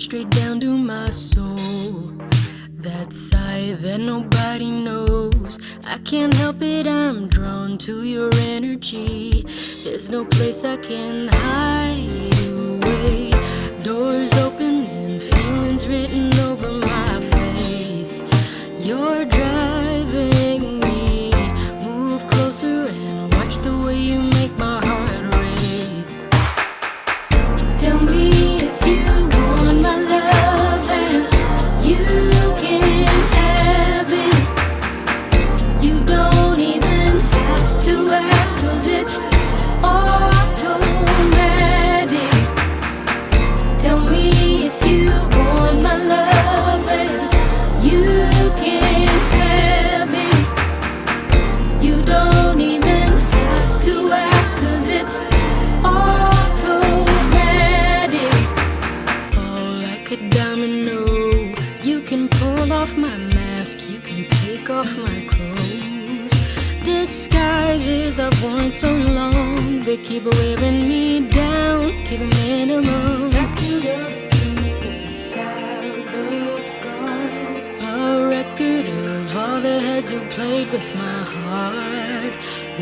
straight down to my soul. That sigh that nobody knows. I can't help it, I'm drawn to your energy. There's no place I can hide away. Doors open and feelings written over my face. You're driving me. Move closer and watch the way you make my heart race. Tell me if you want my love and you can have it. You don't even have to ask, 'cause it's automatic. Tell me if you want my love and you can have it. You don't even have to ask, 'cause it's automatic. All like a domino, you can pull off my mask, you can take off my clothes. Disguises I've worn so long, they keep wearing me down to the minimum. Back to the beginning without the scars. A record of all the heads who played with my heart.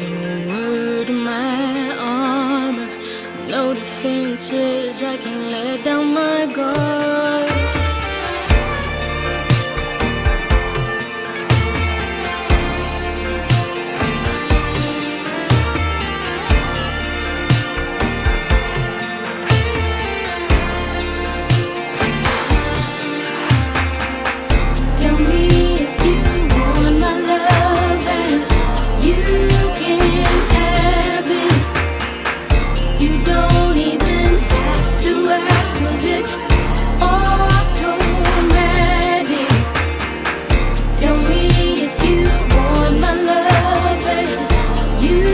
Lowered my armor, no defenses, I can let down my guard. Tell me if you want my love and you can have it. You don't even have to ask, 'cause it's automatic. Tell me if you want my love and you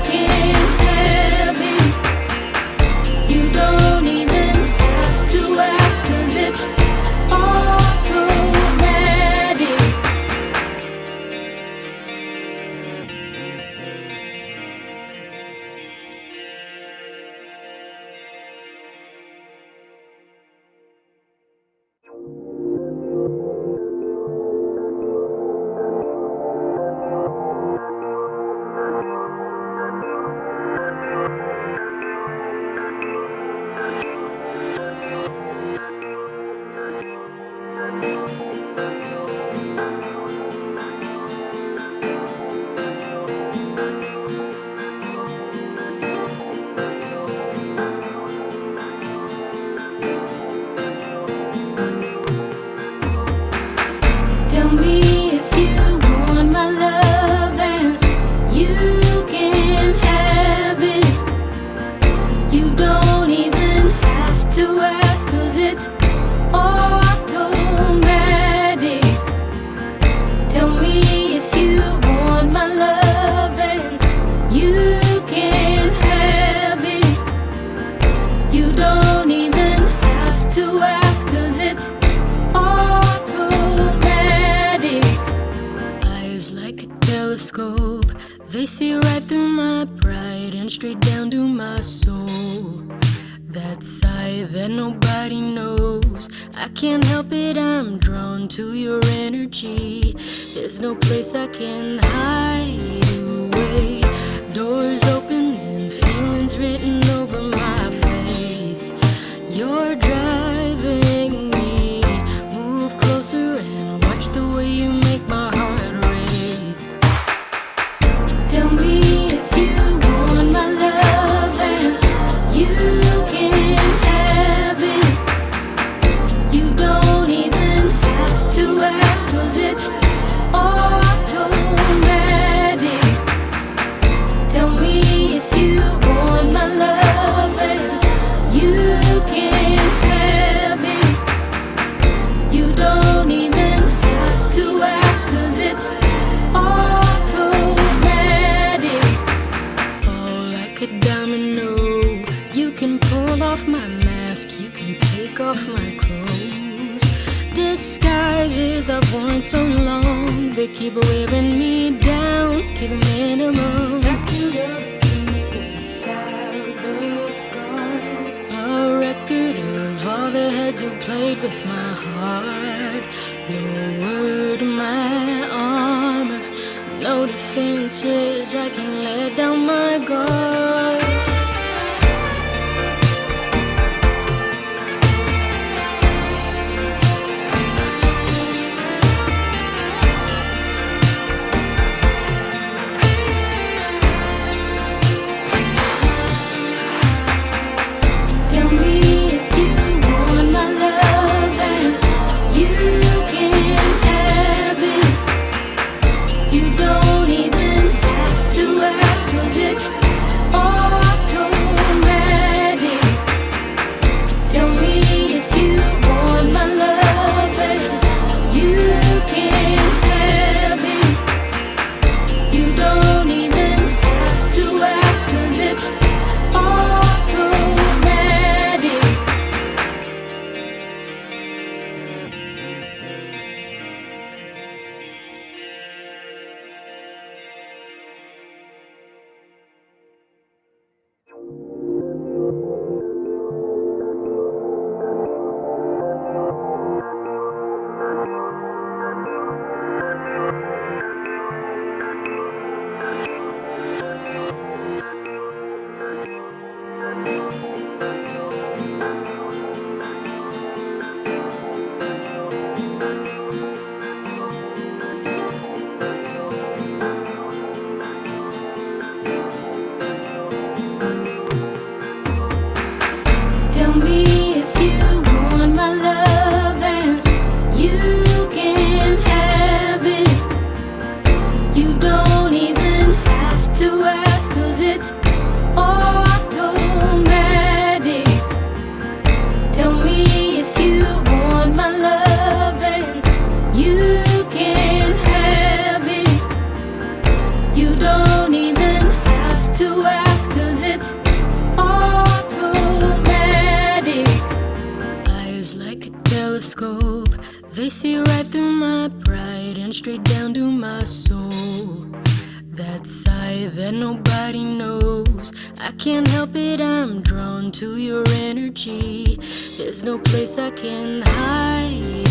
can have it. You don't even have to ask, 'cause it's automatic. Tell me if you want my love and you can have it. You don't even have to ask, 'cause it's automatic. Tell me if you want my love and you can have it. You don't even have to ask, 'cause it's automatic. Eyes like a telescope, they see right through my pride and straight down to my soul. That sigh that nobody knows. I can't help it, I'm drawn to your energy. There's no place I can hide away. Doors open and feelings written over my face. You're driving me. Move closer and watch the way you make my heart race. Tell me if you want my love and you can have it. You don't even have to ask, 'cause it's automatic. Tell me if you want my love and you can have it. You don't even have to ask, 'cause it's automatic. All like a domino, you can pull off my mask, you can take off my clothes. Disguises I've worn so long, they keep wearing me down to the minimum. Back to the beginning without the scars. A record of all the heads who played with my heart, lowered my armor. No defenses, I can let down my guard. Tell me if you want my love and you can have it. You don't even have to ask, 'cause it's automatic. Tell me if you want my love and you can have it. You don't even have to ask, 'cause it's automatic. Tell me if you want my love and you can have it. You don't even have to ask, 'cause it's automatic. Tell me if you want my love and you can have it. You don't even have to ask, 'cause it's automatic. Eyes like a telescope, they see right through my pride and straight down to my soul. That side that nobody knows, I can't help it, I'm drawn to your energy. There's no place I can hide